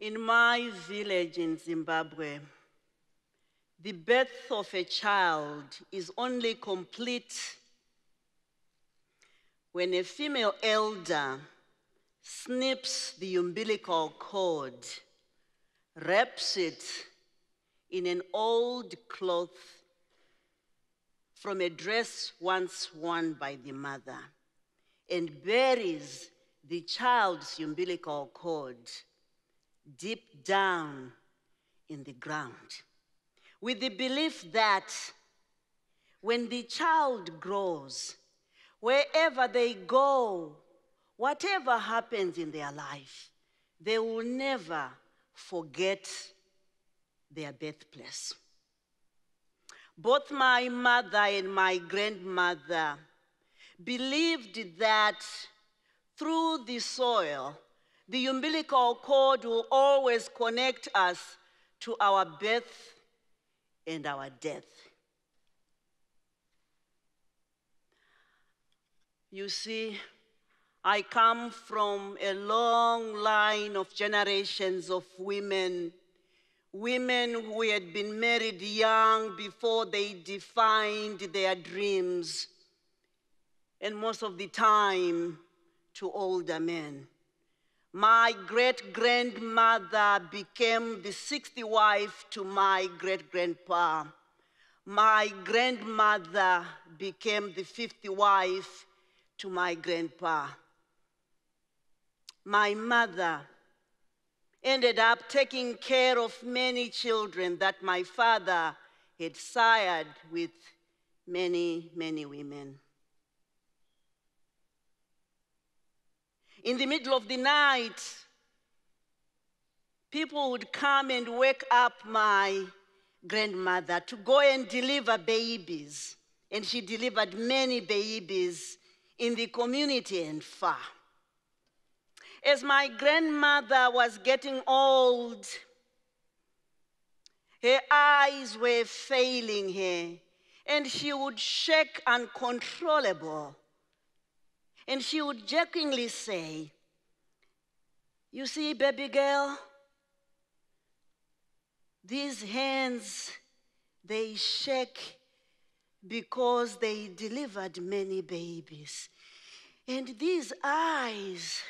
In my village in Zimbabwe, the birth of a child is only complete when a female elder snips the umbilical cord, wraps it in an old cloth from a dress once worn by the mother, and buries the child's umbilical cord deep down in the ground, with the belief that when the child grows, wherever they go, whatever happens in their life, they will never forget their birthplace. Both my mother and my grandmother believed that through the soil, the umbilical cord will always connect us to our birth and our death. You see, I come from a long line of generations of women who had been married young before they defined their dreams, and most of the time to older men. My great-grandmother became the sixth wife to my great-grandpa. My grandmother became the fifth wife to my grandpa. My mother ended up taking care of many children that my father had sired with many, many women. In the middle of the night, people would come and wake up my grandmother to go and deliver babies. And she delivered many babies in the community and far. As my grandmother was getting old, her eyes were failing her, and she would shake uncontrollable. And she would jokingly say, "You see, baby girl, these hands, they shake because they delivered many babies. And these eyes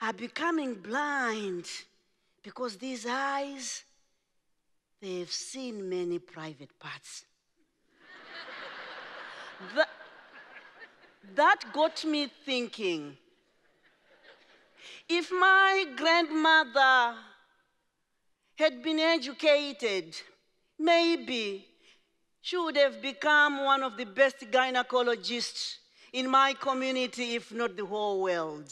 are becoming blind because these eyes, they've seen many private parts." That got me thinking, if my grandmother had been educated, maybe she would have become one of the best gynecologists in my community, if not the whole world.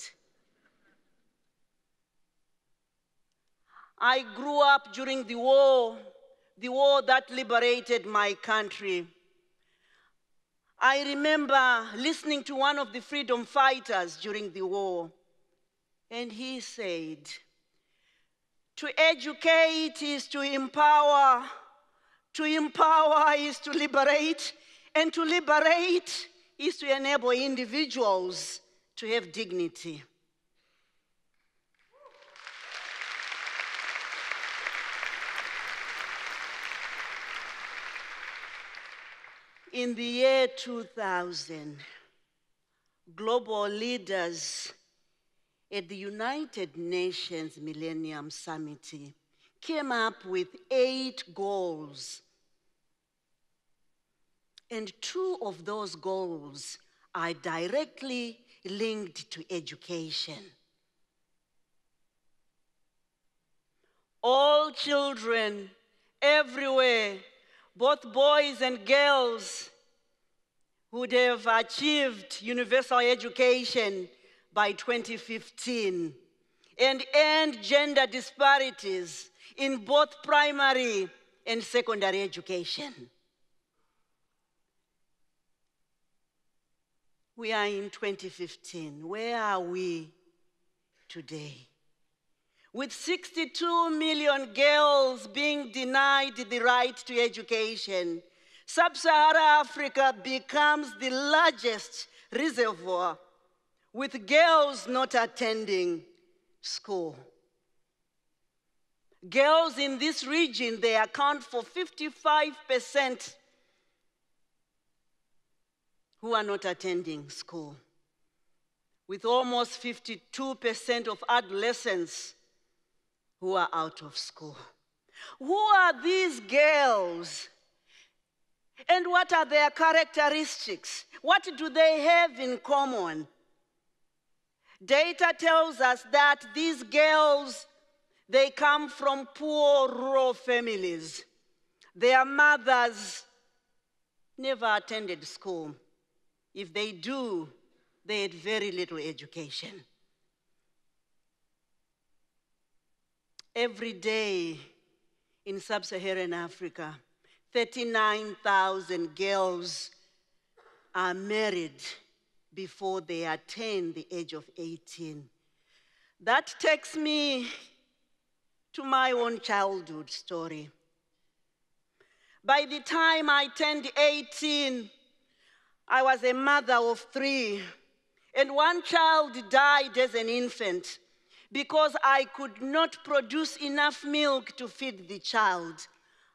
I grew up during the war that liberated my country. I remember listening to one of the freedom fighters during the war, and he said, "To educate is to empower is to liberate, and to liberate is to enable individuals to have dignity." In the year 2000, global leaders at the United Nations Millennium Summit came up with 8 goals. And 2 of those goals are directly linked to education. All children everywhere, both boys and girls, would have achieved universal education by 2015 and end gender disparities in both primary and secondary education. We are in 2015. Where are we today? With 62 million girls being denied the right to education, Sub-Saharan Africa becomes the largest reservoir, with girls not attending school. Girls in this region, they account for 55% who are not attending school, with almost 52% of adolescents who are out of school. Who are these girls? And what are their characteristics? What do they have in common? Data tells us that these girls, they come from poor rural families. Their mothers never attended school. If they do, they had very little education. Every day in sub-Saharan Africa, 39,000 girls are married before they attain the age of 18. That takes me to my own childhood story. By the time I turned 18, I was a mother of 3, and one child died as an infant because I could not produce enough milk to feed the child.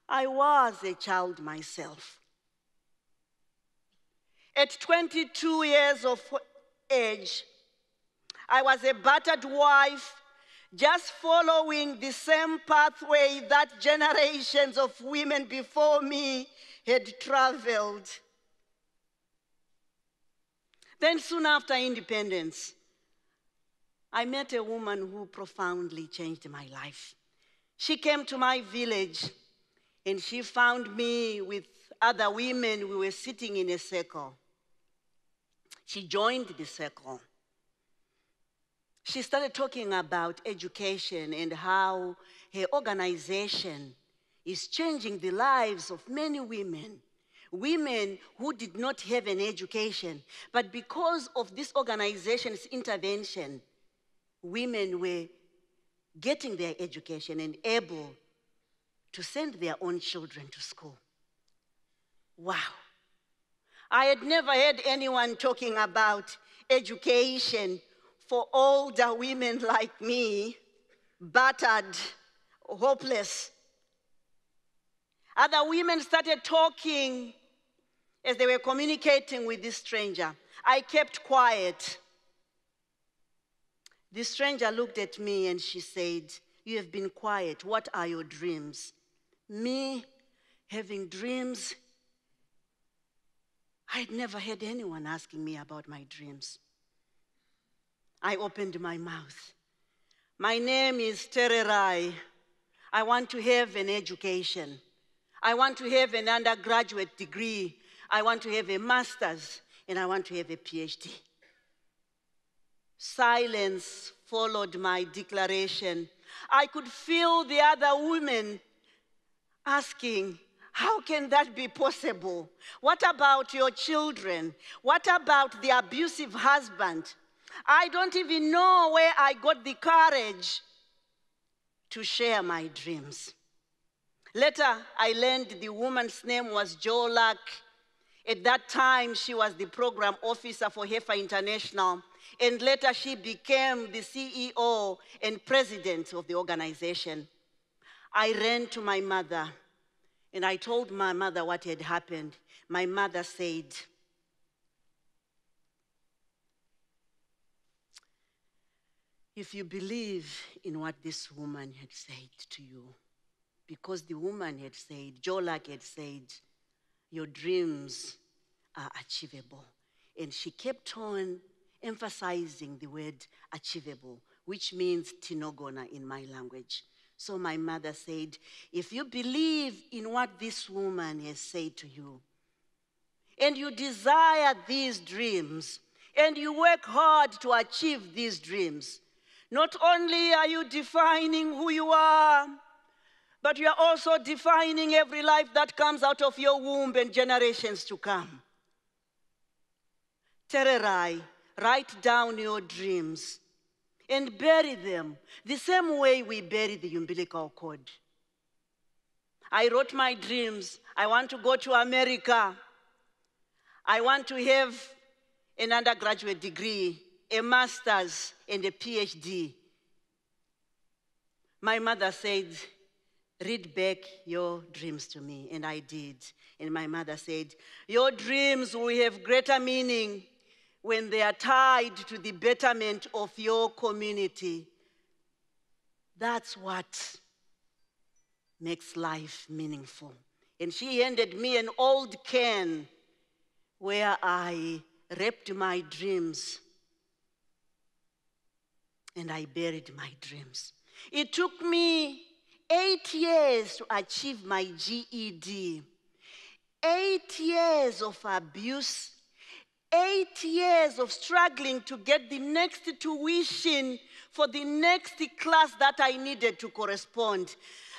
I was a child myself. At 22 years of age, I was a battered wife, just following the same pathway that generations of women before me had traveled. Then soon after independence, I met a woman who profoundly changed my life. She came to my village and she found me with other women. We were sitting in a circle. She joined the circle. She started talking about education and how her organization is changing the lives of many women. Women who did not have an education, but because of this organization's intervention, women were getting their education and able to send their own children to school. Wow. I had never heard anyone talking about education for older women like me, battered, hopeless. Other women started talking as they were communicating with this stranger. I kept quiet. The stranger looked at me and she said, "You have been quiet. What are your dreams?" Me having dreams? I had never heard anyone asking me about my dreams. I opened my mouth. My name is Tererai. I want to have an education. I want to have an undergraduate degree. I want to have a master's, and I want to have a PhD. Silence followed my declaration. I could feel the other women asking, "How can that be possible? What about your children? What about the abusive husband?" I don't even know where I got the courage to share my dreams. Later, I learned the woman's name was Jolak. At that time, she was the program officer for Heifer International, and later she became the CEO and president of the organization. I ran to my mother, and I told my mother what had happened. My mother said, "If you believe in what this woman had said to you," because the woman had said, Jolak had said, "Your dreams are achievable." And she kept on emphasizing the word achievable, which means tinogona in my language. So my mother said, "If you believe in what this woman has said to you, and you desire these dreams, and you work hard to achieve these dreams, not only are you defining who you are, but you are also defining every life that comes out of your womb and generations to come. Tererai, write down your dreams and bury them the same way we bury the umbilical cord." I wrote my dreams. I want to go to America. I want to have an undergraduate degree, a master's, and a PhD. My mother said, read back your dreams to me. And I did. And my mother said, your dreams will have greater meaning when they are tied to the betterment of your community. That's what makes life meaningful. And she handed me an old can where I wrapped my dreams and I buried my dreams. It took me 8 years to achieve my GED. 8 years of abuse, 8 years of struggling to get the next tuition for the next class that I needed to correspond.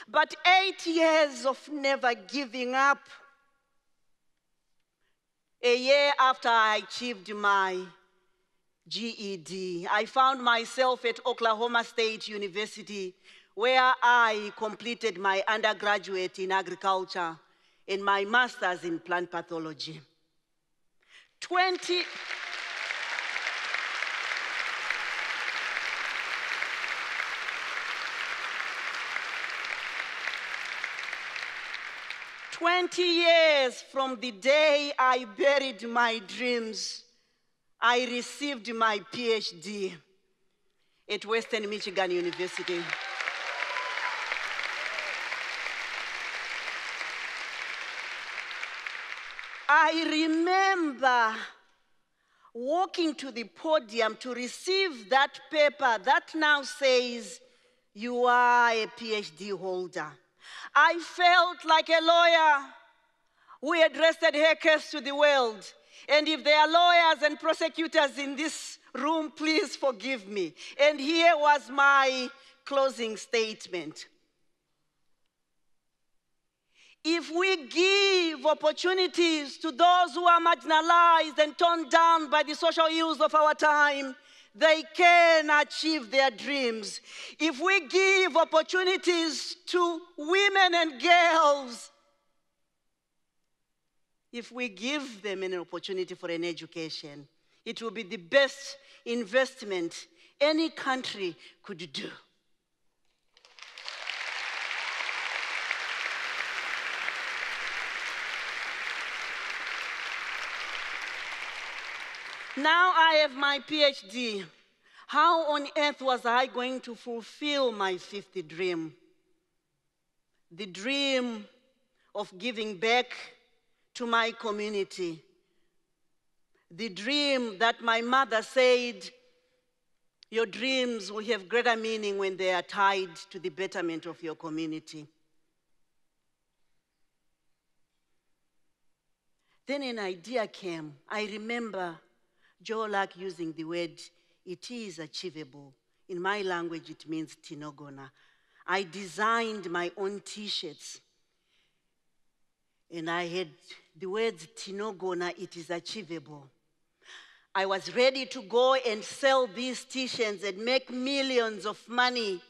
But 8 years of never giving up. A year after I achieved my GED, I found myself at Oklahoma State University, where I completed my undergraduate in agriculture and my master's in plant pathology. 20 years from the day I buried my dreams, I received my PhD at Western Michigan University. I remember walking to the podium to receive that paper that now says, you are a PhD holder. I felt like a lawyer who addressed her case to the world. And if there are lawyers and prosecutors in this room, please forgive me. And here was my closing statement. If we give opportunities to those who are marginalized and torn down by the social ills of our time, they can achieve their dreams. If we give opportunities to women and girls, if we give them an opportunity for an education, it will be the best investment any country could do. Now I have my PhD. How on earth was I going to fulfill my fifth dream? The dream of giving back to my community. The dream that my mother said, your dreams will have greater meaning when they are tied to the betterment of your community. Then an idea came. I remember Joe Lack using the word, it is achievable. In my language, it means tinogona. I designed my own t-shirts. And I had the words tinogona, it is achievable. I was ready to go and sell these t-shirts and make millions of money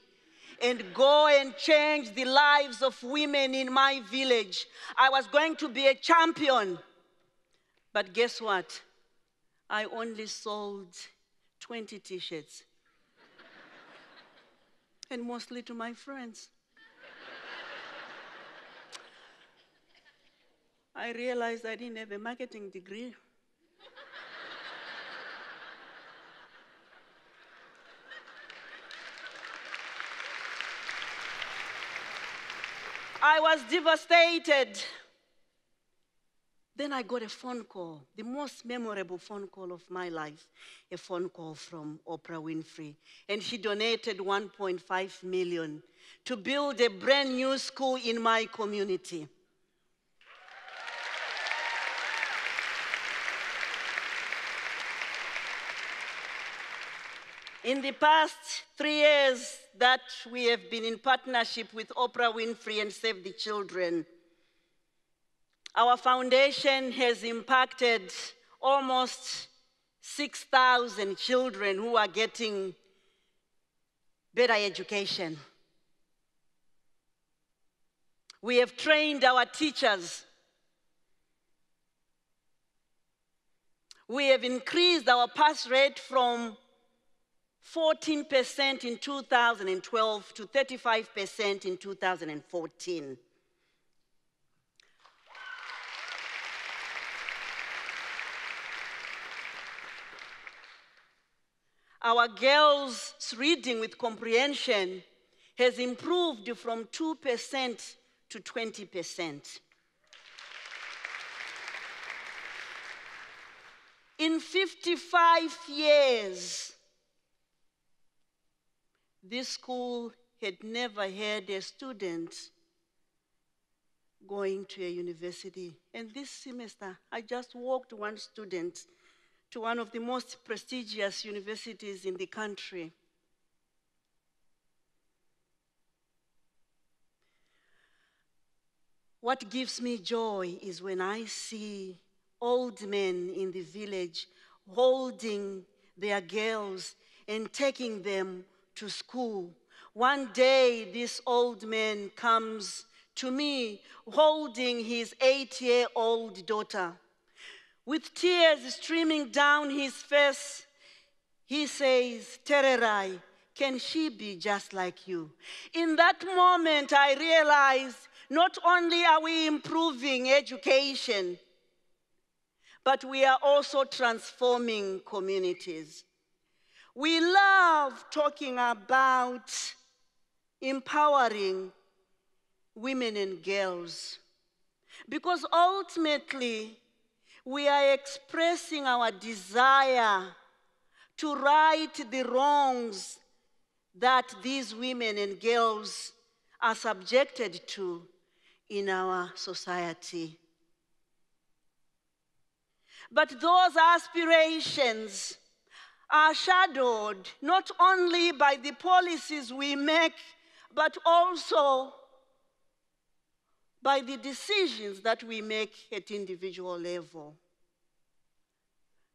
and go and change the lives of women in my village. I was going to be a champion. But guess what? I only sold 20 t-shirts. And mostly to my friends. I realized I didn't have a marketing degree. I was devastated. Then I got a phone call, the most memorable phone call of my life, a phone call from Oprah Winfrey. And she donated $1.5 million to build a brand new school in my community. In the past 3 years that we have been in partnership with Oprah Winfrey and Save the Children, our foundation has impacted almost 6,000 children who are getting better education. We have trained our teachers. We have increased our pass rate from 14% in 2012 to 35% in 2014. Our girls' reading with comprehension has improved from 2% to 20%. In 55 years, this school had never had a student going to a university. And this semester, I just walked one student to one of the most prestigious universities in the country. What gives me joy is when I see old men in the village holding their girls and taking them to school. One day, this old man comes to me holding his 8-year-old daughter. With tears streaming down his face, he says, "Tererai, can she be just like you?" In that moment, I realized not only are we improving education, but we are also transforming communities. We love talking about empowering women and girls because ultimately we are expressing our desire to right the wrongs that these women and girls are subjected to in our society. But those aspirations are shadowed not only by the policies we make, but also by the decisions that we make at individual level.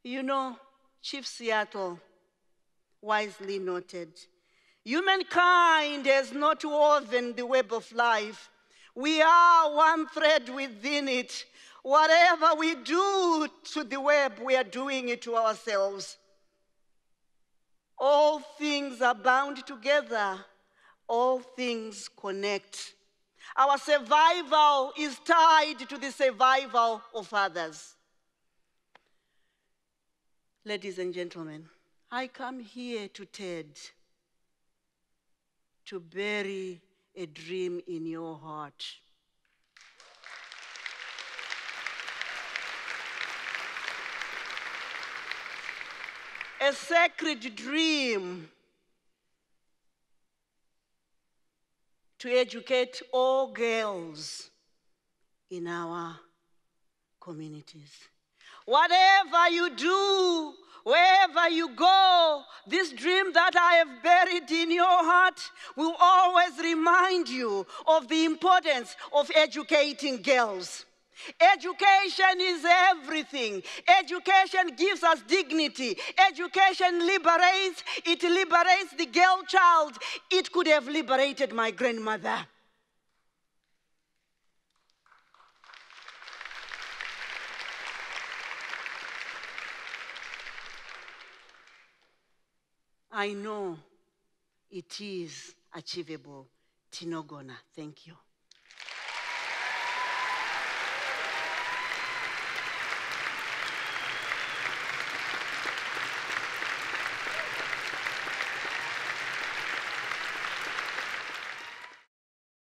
You know, Chief Seattle wisely noted, humankind has not woven the web of life. We are one thread within it. Whatever we do to the web, we are doing it to ourselves. All things are bound together. All things connect. Our survival is tied to the survival of others. Ladies and gentlemen, I come here to TED to bury a dream in your heart. A sacred dream to educate all girls in our communities. Whatever you do, wherever you go, this dream that I have buried in your heart will always remind you of the importance of educating girls. Education is everything. Education gives us dignity. Education liberates. It liberates the girl child. It could have liberated my grandmother. I know it is achievable. Tinogona, thank you.